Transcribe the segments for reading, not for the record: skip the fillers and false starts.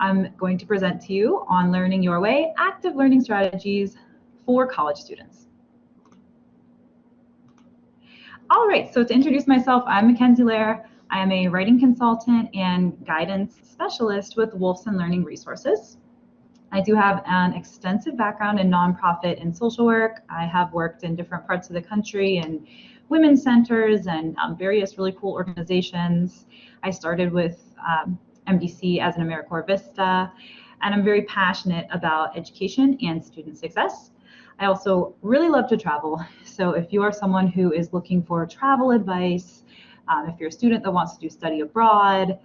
I'm going to present to you on Learning Your Way, Active Learning Strategies for College Students. All right, so to introduce myself, I'm Mackenzie Lair. I am a writing consultant and guidance specialist with Wolfson Learning Resources. I do have an extensive background in nonprofit and social work. I have worked in different parts of the country and women's centers and various really cool organizations. I started with MDC as an AmeriCorps Vista, and I'm very passionate about education and student success. I also really love to travel. So if you are someone who is looking for travel advice, if you're a student that wants to do study abroad,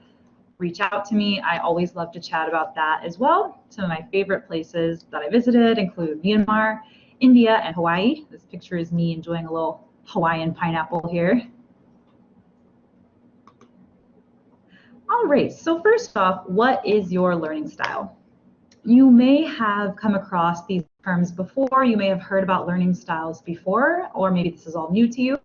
reach out to me. I always love to chat about that as well. Some of my favorite places that I visited include Myanmar, India, and Hawaii. This picture is me enjoying a little Hawaiian pineapple here. All right, so first off, what is your learning style? You may have come across these terms before. You may have heard about learning styles before, or maybe this is all new to you.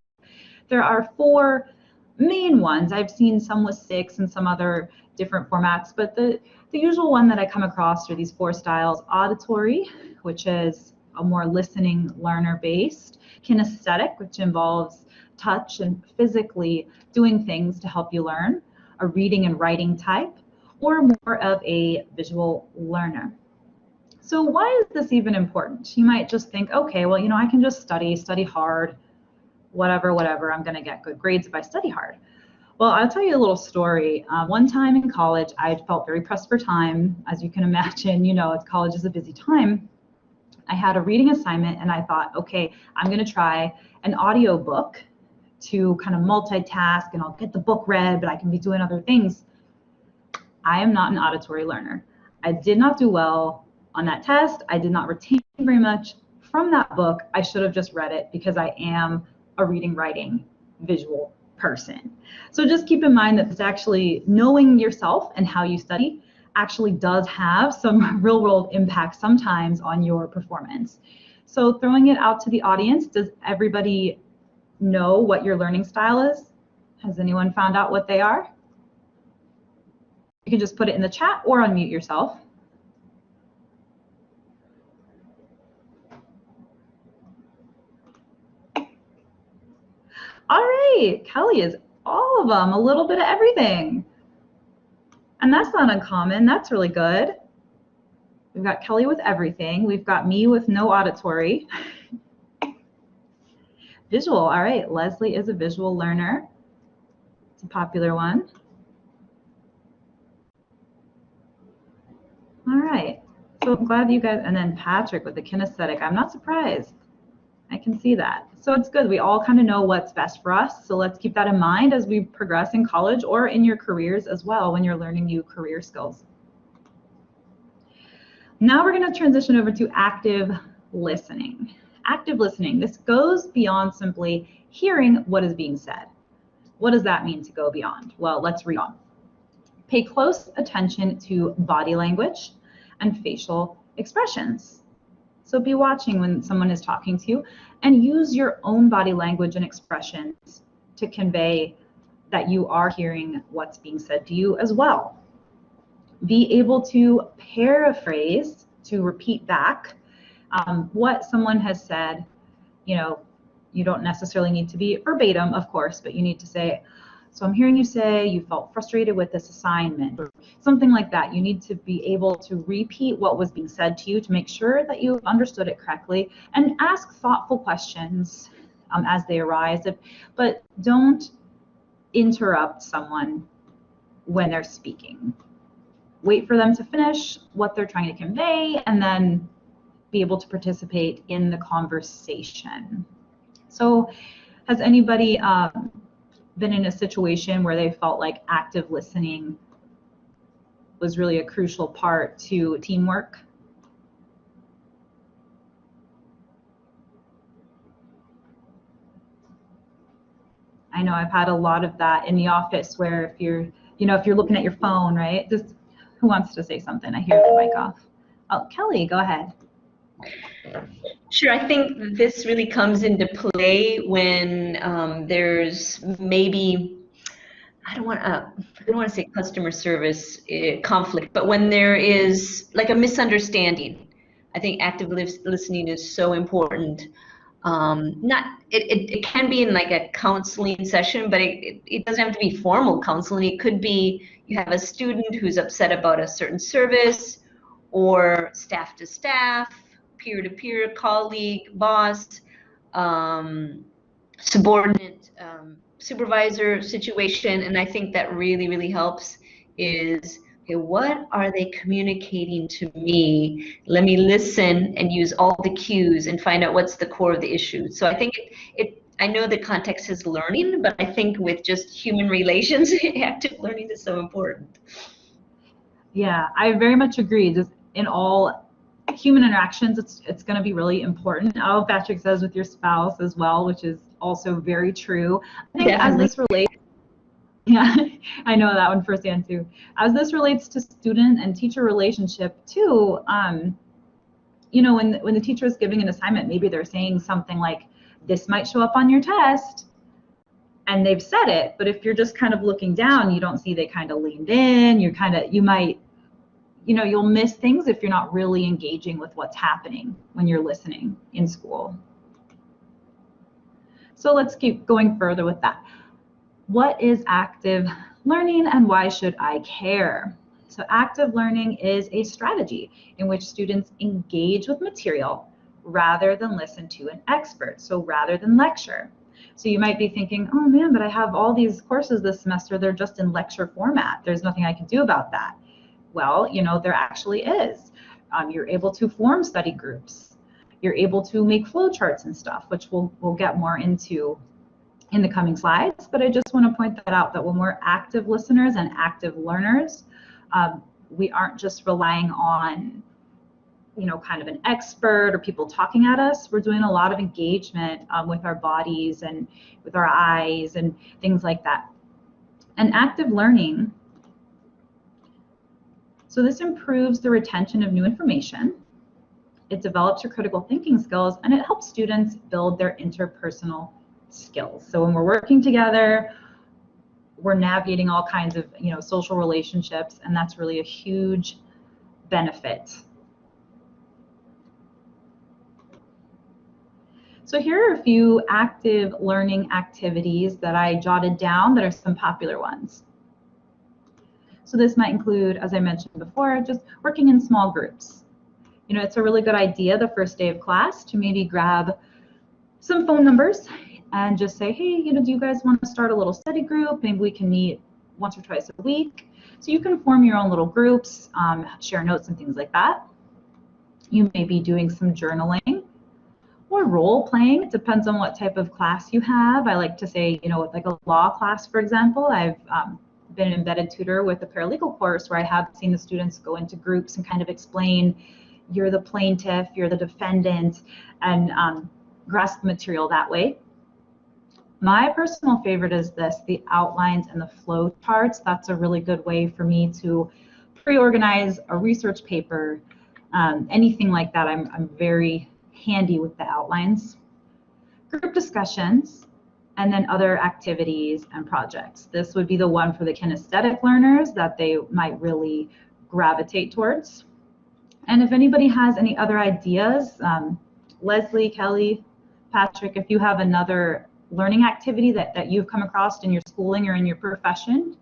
There are 4 main ones. I've seen some with 6 and some other different formats, but the usual one that I come across are these 4 styles: auditory, which is a more listening learner based; kinesthetic, which involves touch and physically doing things to help you learn; a reading and writing type; or more of a visual learner. So why is this even important? You might just think, okay, well, I can just study hard, whatever, I'm gonna get good grades if I study hard. Well, I'll tell you a little story. One time in college, I felt very pressed for time. As you can imagine, college is a busy time. I had a reading assignment and I thought, okay, I'm gonna try an audio book to kind of multitask, and I'll get the book read, but I can be doing other things. I am not an auditory learner. I did not do well on that test. I did not retain very much from that book. I should have just read it because I am a reading, writing, visual person. So just keep in mind that it's actually knowing yourself and how you study actually does have some real world impact sometimes on your performance. So throwing it out to the audience, does everybody know what your learning style is? Has anyone found out what they are? You can just put it in the chat or unmute yourself. All right, Kelly is all of them, a little bit of everything. And that's not uncommon, that's really good. We've got Kelly with everything. We've got me with no auditory. Visual, all right, Leslie is a visual learner. It's a popular one. All right, so I'm glad you guys, and then Patrick with the kinesthetic. I'm not surprised. I can see that. So it's good. We all kind of know what's best for us. So let's keep that in mind as we progress in college or in your careers as well when you're learning new career skills. Now we're going to transition over to active listening. Active listening. This goes beyond simply hearing what is being said. What does that mean to go beyond? Well, let's read on. Pay close attention to body language and facial expressions. So be watching when someone is talking to you and use your own body language and expressions to convey that you are hearing what's being said to you as well. Be able to paraphrase, to repeat back what someone has said. You don't necessarily need to be verbatim, of course, but you need to say, so I'm hearing you say you felt frustrated with this assignment, or something like that. You need to be able to repeat what was being said to you to make sure that you understood it correctly, and ask thoughtful questions as they arise. But don't interrupt someone when they're speaking. Wait for them to finish what they're trying to convey, and then be able to participate in the conversation. So has anybody been in a situation where they felt like active listening was really a crucial part to teamwork? I know I've had a lot of that in the office where if you're looking at your phone, right? Just who wants to say something? I hear the mic off. Oh, Kelly, go ahead. Sure, I think this really comes into play when there's maybe I don't want to say customer service conflict, but when there is like a misunderstanding, I think active listening is so important. It can be in like a counseling session, but it doesn't have to be formal counseling. It could be you have a student who's upset about a certain service, or staff to staff, peer to peer, colleague, boss, subordinate, supervisor situation. And I think that really, really helps is, okay, what are they communicating to me? Let me listen and use all the cues and find out what's the core of the issue. So I think I know the context is learning, but I think with just human relations, active learning is so important. Yeah, I very much agree. Just in all human interactions, it's going to be really important. Oh, Patrick says with your spouse as well, which is also very true. I think Definitely. as this relates, yeah, I know that one firsthand too. As this relates to student and teacher relationship too, you know, when the teacher is giving an assignment, maybe they're saying something like, "This might show up on your test," and they've said it. But if you're just kind of looking down, you don't see they kind of leaned in. You might, you know, you'll miss things if you're not really engaging with what's happening when you're listening in school. So let's keep going further with that. What is active learning and why should I care? So active learning is a strategy in which students engage with material rather than listen to an expert, so rather than lecture. So you might be thinking, oh man, but I have all these courses this semester, they're just in lecture format. There's nothing I can do about that. Well, you know, there actually is. You're able to form study groups. You're able to make flowcharts and stuff, which we'll get more into in the coming slides. But I just want to point that out, that when we're active listeners and active learners, we aren't just relying on, you know, kind of an expert or people talking at us. We're doing a lot of engagement with our bodies and with our eyes and things like that. And active learning, so this improves the retention of new information, it develops your critical thinking skills, and it helps students build their interpersonal skills. So when we're working together, we're navigating all kinds of, you know, social relationships, and that's really a huge benefit. So here are a few active learning activities that I jotted down that are some popular ones. So this might include, as I mentioned before, just working in small groups. You know, it's a really good idea the first day of class to maybe grab some phone numbers and just say, hey, you know, do you guys want to start a little study group? Maybe we can meet once or twice a week. So you can form your own little groups, share notes and things like that. You may be doing some journaling or role playing. It depends on what type of class you have. I like to say, you know, with like a law class, for example, I've been an embedded tutor with a paralegal course where I have seen the students go into groups and kind of explain, you're the plaintiff, you're the defendant, and grasp the material that way. My personal favorite is this, the outlines and the flow charts. That's a really good way for me to pre-organize a research paper, anything like that. I'm very handy with the outlines. Group discussions, and then other activities and projects. This would be the one for the kinesthetic learners that they might really gravitate towards. And if anybody has any other ideas, Leslie, Kelly, Patrick, if you have another learning activity that you've come across in your schooling or in your profession.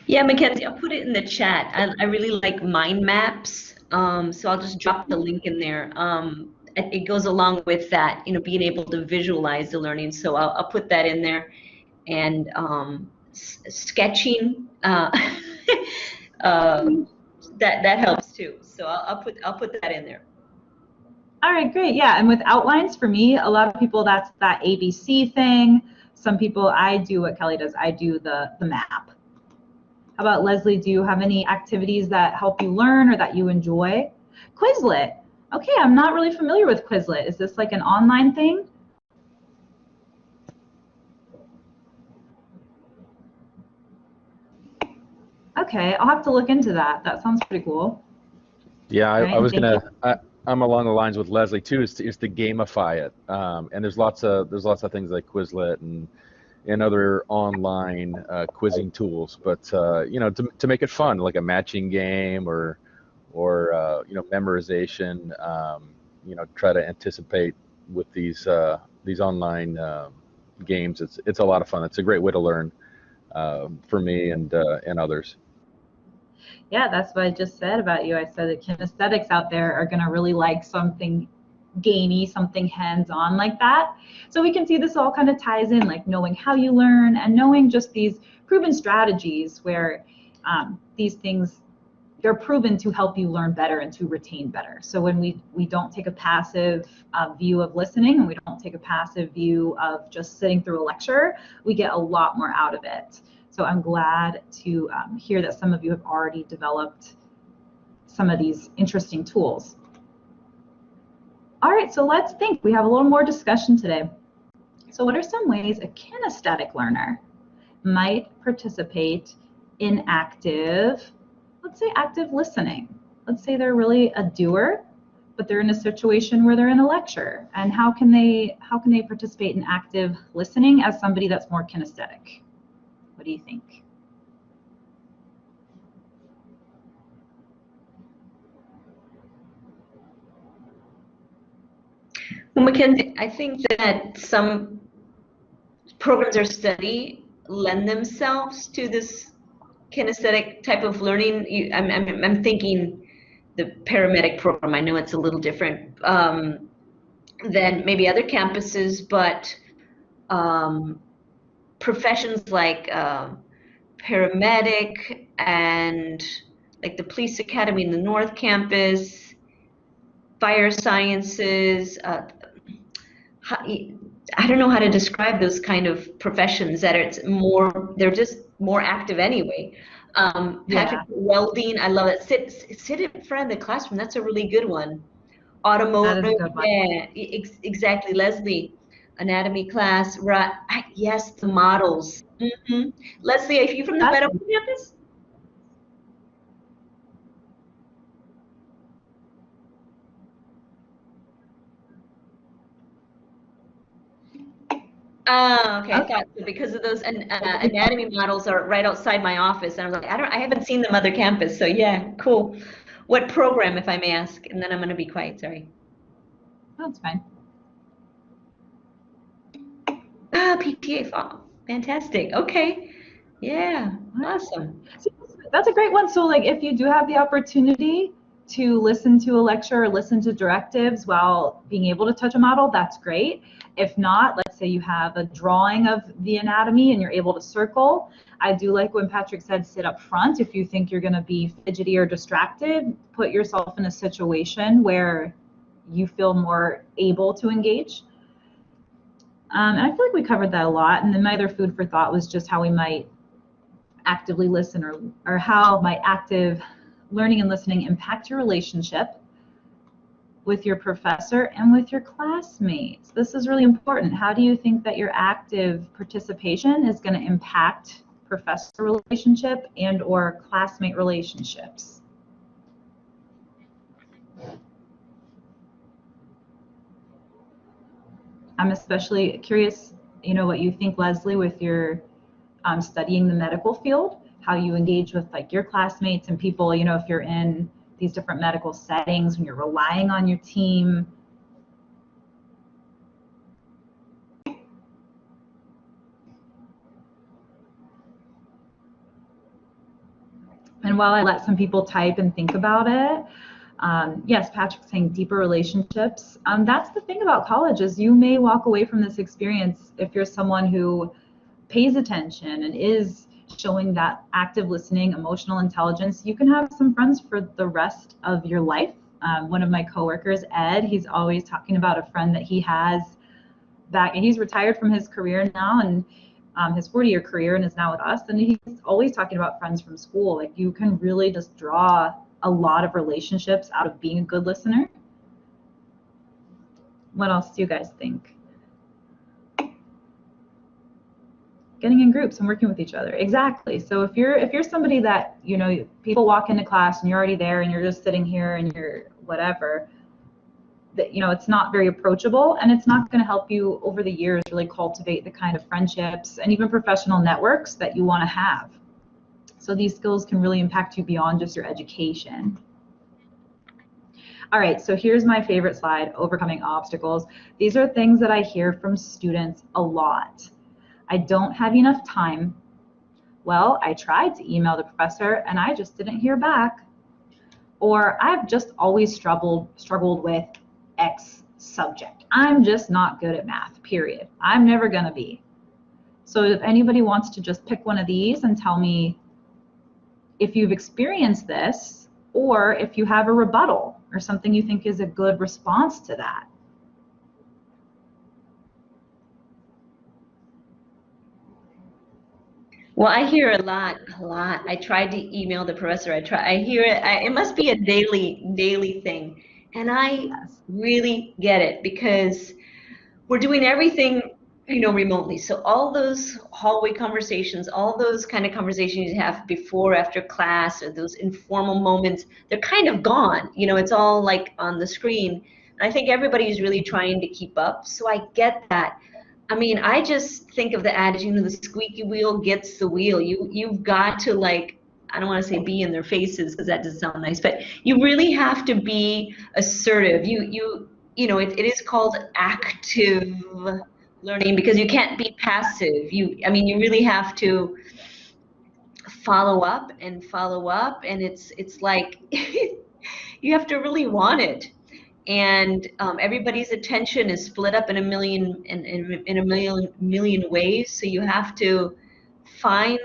Yeah, Mackenzie, I'll put it in the chat. I really like mind maps, so I'll just drop the link in there. It goes along with that, you know, being able to visualize the learning. So I'll put that in there, and sketching that helps too. So I'll put that in there. All right, great. Yeah, and with outlines, for me, a lot of people, that's that ABC thing. Some people, I do what Kelly does. I do the map. How about Leslie? Do you have any activities that help you learn or that you enjoy? Quizlet. Okay, I'm not really familiar with Quizlet. Is this like an online thing? Okay, I'll have to look into that. That sounds pretty cool. Yeah, Right, I was gonna I'm along the lines with Leslie too, is to gamify it. And there's lots of things like Quizlet and other online quizzing tools, but you know, to make it fun, like a matching game or you know, memorization. You know, try to anticipate with these online games. It's a lot of fun. It's a great way to learn for me and others. Yeah, that's what I just said about you. I said that kinesthetics out there are going to really like something gamey, something hands-on like that. So we can see this all kind of ties in, like knowing how you learn and knowing just these proven strategies where these things, they're proven to help you learn better and to retain better. So when we don't take a passive view of listening, and we don't take a passive view of just sitting through a lecture, we get a lot more out of it. So I'm glad to hear that some of you have already developed some of these interesting tools. All right, so let's think. We have a little more discussion today. So what are some ways a kinesthetic learner might participate in active, let's say active listening? Let's say they're really a doer, but they're in a situation where they're in a lecture. And how can they participate in active listening as somebody that's more kinesthetic? What do you think? Well, Mackenzie, I think that some programs or study lend themselves to this kinesthetic type of learning. I'm thinking the paramedic program. I know it's a little different than maybe other campuses, but professions like paramedic and like the police academy in the North Campus, fire sciences. I don't know how to describe those kind of professions that they're just more active anyway. Patrick, Yeah, welding, I love it. Sit in front of the classroom. That's a really good one. that is a Automotive, good one. yeah, exactly. Leslie, anatomy class, right? Yes, the models. Leslie, are you from the That's medical campus? Oh, okay. I okay. thought so because of those anatomy models are right outside my office, and I was like, I haven't seen them other campus. So yeah, cool. What program, if I may ask? And then I'm going to be quiet. Sorry. That's fine. Ah, PTA. Oh, fantastic. Okay. Yeah. Awesome. So that's a great one. So like if you do have the opportunity to listen to a lecture or listen to directives while being able to touch a model, that's great. If not, let's say you have a drawing of the anatomy and you're able to circle. I do like when Patrick said sit up front. If you think you're going to be fidgety or distracted, put yourself in a situation where you feel more able to engage. And I feel like we covered that a lot. And then my other food for thought was just how we might actively listen, or how might active learning and listening impact your relationship with your professor and with your classmates. This is really important. How do you think that your active participation is going to impact professor relationship and or classmate relationships? I'm especially curious, what you think, Leslie, with your studying the medical field, how you engage with like your classmates and people, if you're in these different medical settings, when you're relying on your team. And while I let some people type and think about it, yes, Patrick's saying deeper relationships. That's the thing about college is you may walk away from this experience if you're someone who pays attention and is showing that active listening, emotional intelligence. You can have some friends for the rest of your life. One of my coworkers, Ed, he's always talking about a friend that he has back, and he's retired from his career now, and his 40-year career, and is now with us. And he's always talking about friends from school. Like you can really just draw a lot of relationships out of being a good listener. What else do you guys think? Getting in groups and working with each other. Exactly. So if you're somebody that, people walk into class and you're already there and you're just sitting here and you're whatever, that, it's not very approachable, and it's not going to help you over the years really cultivate the kind of friendships and even professional networks that you want to have. So these skills can really impact you beyond just your education. All right, so here's my favorite slide, overcoming obstacles. These are things that I hear from students a lot. I don't have enough time. Well, I tried to email the professor and I just didn't hear back. Or I've just always struggled with X subject. I'm just not good at math, period. I'm never gonna be. So if anybody wants to just pick one of these and tell me if you've experienced this, or if you have a rebuttal or something you think is a good response to that. Well, I hear a lot. I tried to email the professor. I hear it. It must be a daily thing. And I really get it, because we're doing everything, remotely. So all those hallway conversations, all those kind of conversations you have before, after class, or those informal moments, they're kind of gone. It's all like on the screen. And I think everybody's really trying to keep up. So I get that. I mean, I just think of the adage, the squeaky wheel gets the wheel. You've got to, like, I don't want to say be in their faces, because that doesn't sound nice, but you really have to be assertive. It is called active learning, because you can't be passive. You really have to follow up, and it's like you have to really want it. And everybody's attention is split up in a million ways. So you have to find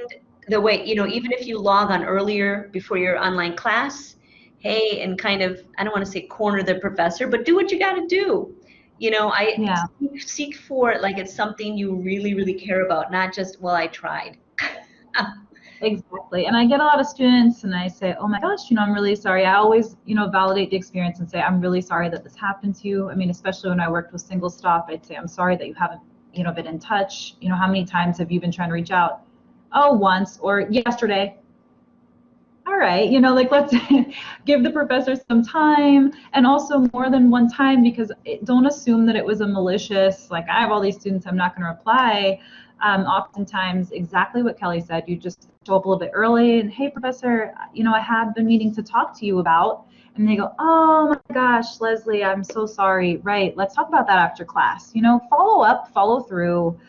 the way, even if you log on earlier before your online class, hey, and kind of, I don't want to say corner the professor, but do what you got to do. Seek for it like it's something you really, really care about, not just, well, I tried. Exactly. And I get a lot of students and I say, oh my gosh, I'm really sorry. I always, validate the experience and say, I'm really sorry that this happened to you. I mean, especially when I worked with single stop, I'd say, I'm sorry that you haven't, been in touch. How many times have you been trying to reach out? Oh, once, or yesterday. All right, let's give the professor some time, and also more than one time, because don't assume that it was a malicious, like, I have all these students, I'm not going to reply. Oftentimes, exactly what Kelly said, you just show up a little bit early and, hey, professor, I have been meaning to talk to you about, and they go, oh my gosh, Leslie, I'm so sorry. Right, let's talk about that after class. Follow up, follow through.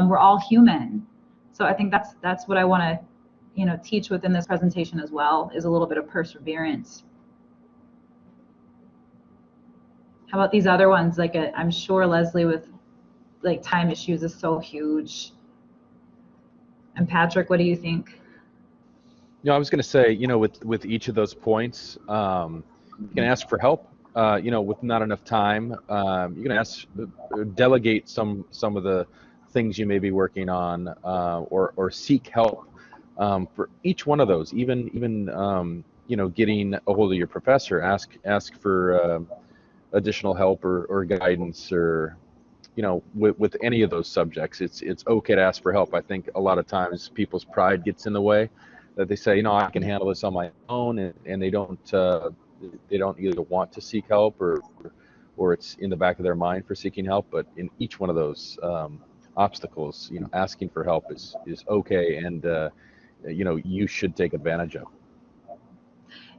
We're all human. So I think that's what I want to teach within this presentation as well, is a little bit of perseverance. How about these other ones? Like, I'm sure Leslie with like time issues is so huge. And Patrick, what do you think? I was going to say, with each of those points, you can ask for help. With not enough time, you can delegate some of the things you may be working on, or seek help for each one of those. Even getting a hold of your professor, ask for additional help or guidance, or with any of those subjects. It's okay to ask for help. I think a lot of times people's pride gets in the way, that they say, I can handle this on my own, and they don't either want to seek help, or it's in the back of their mind for seeking help. But in each one of those obstacles, asking for help is okay, and you should take advantage of.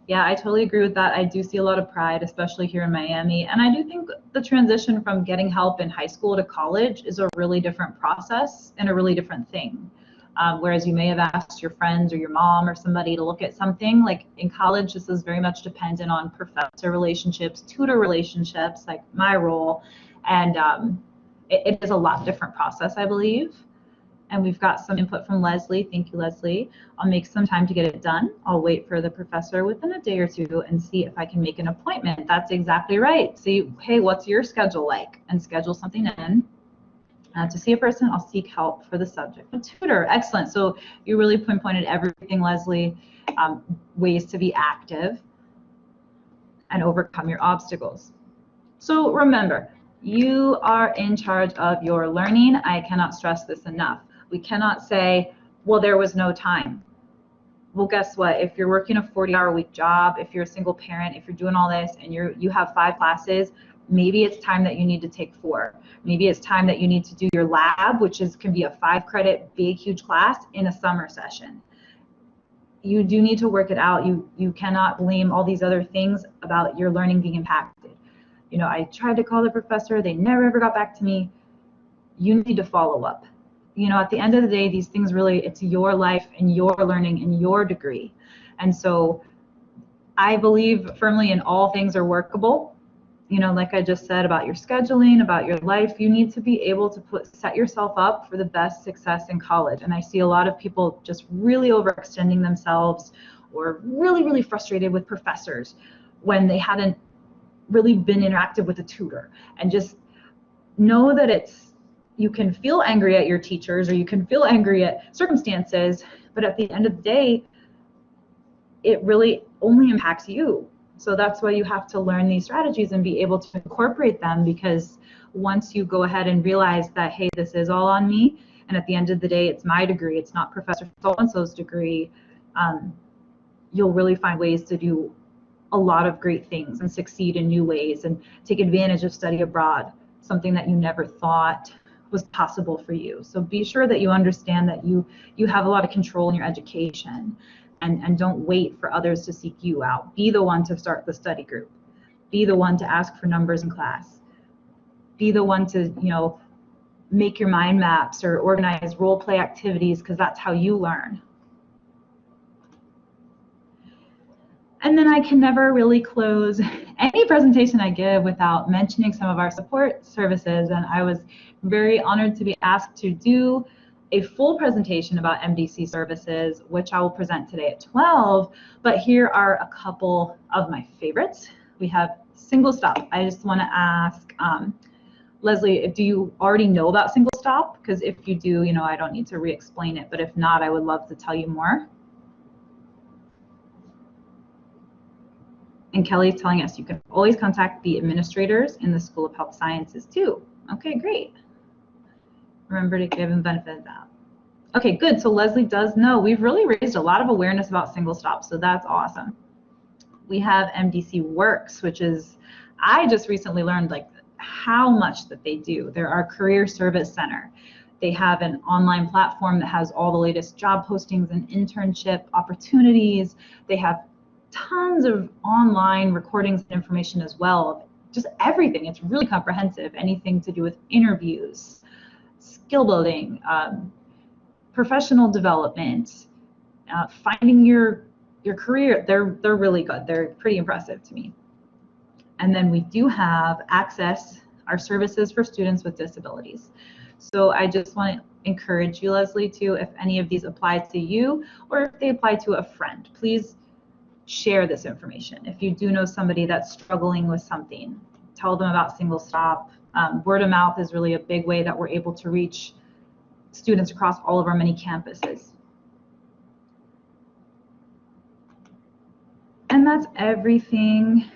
Yeah, I totally agree with that. I do see a lot of pride, especially here in Miami. And I do think the transition from getting help in high school to college is a really different process and a really different thing. Whereas you may have asked your friends or your mom or somebody to look at something, like in college, this is very much dependent on professor relationships, tutor relationships, like my role. And it is a lot different process, I believe. And we've got some input from Leslie. Thank you, Leslie. I'll make some time to get it done. I'll wait for the professor within a day or two and see if I can make an appointment. That's exactly right. See, hey, what's your schedule like? And schedule something in. To see a person, I'll seek help for the subject. A tutor, excellent. So you really pinpointed everything, Leslie. Ways to be active and overcome your obstacles. So remember, you are in charge of your learning. I cannot stress this enough. We cannot say, well, there was no time. Well, guess what? If you're working a 40-hour-a-week job, if you're a single parent, if you're doing all this and you have 5 classes, Maybe it's time that you need to take 4. Maybe it's time that you need to do your lab, which can be a 5-credit, big, huge class in a summer session. You do need to work it out. You cannot blame all these other things about your learning being impacted. You know, I tried to call the professor. They never ever got back to me. You need to follow up. You know, at the end of the day, these things really, it's your life and your learning and your degree. And so I believe firmly in all things are workable. You know, like I just said about your scheduling, about your life, you need to be able to set yourself up for the best success in college. And I see a lot of people just really overextending themselves or really, really frustrated with professors when they hadn't really been interactive with a tutor. And just know that you can feel angry at your teachers or you can feel angry at circumstances, but at the end of the day, it really only impacts you. So that's why you have to learn these strategies and be able to incorporate them, because once you go ahead and realize that, hey, this is all on me, and at the end of the day, it's my degree, it's not Professor so-and-so's degree, you'll really find ways to do a lot of great things and succeed in new ways and take advantage of study abroad, something that you never thought was possible for you. So be sure that you understand that you have a lot of control in your education, and don't wait for others to seek you out. Be the one to start the study group. Be the one to ask for numbers in class. Be the one to, you know, make your mind maps or organize role play activities, because that's how you learn. And then I can never really close any presentation I give without mentioning some of our support services. And I was very honored to be asked to do a full presentation about MDC services, which I will present today at 12. But here are a couple of my favorites. We have single stop. I just want to ask Leslie, do you already know about single stop? Because if you do, you know, I don't need to re-explain it. But if not, I would love to tell you more. And Kelly's telling us you can always contact the administrators in the School of Health Sciences too. Okay, great. Remember to give them benefit of that. Okay, good. So Leslie does know. We've really raised a lot of awareness about single stop, so that's awesome. We have MDC Works, which is, I just recently learned like how much that they do. They're our career service center. They have an online platform that has all the latest job postings and internship opportunities. They have tons of online recordings and information as well of just everything. It's really comprehensive. Anything to do with interviews, skill building, professional development, finding your career. They're really good. They're pretty impressive to me. And then we do have Access, our services for students with disabilities. So I just want to encourage you, Leslie, to, if any of these apply to you or if they apply to a friend, please share this information. If you do know somebody that's struggling with something, tell them about single stop. Word of mouth is really a big way that we're able to reach students across all of our many campuses. And that's everything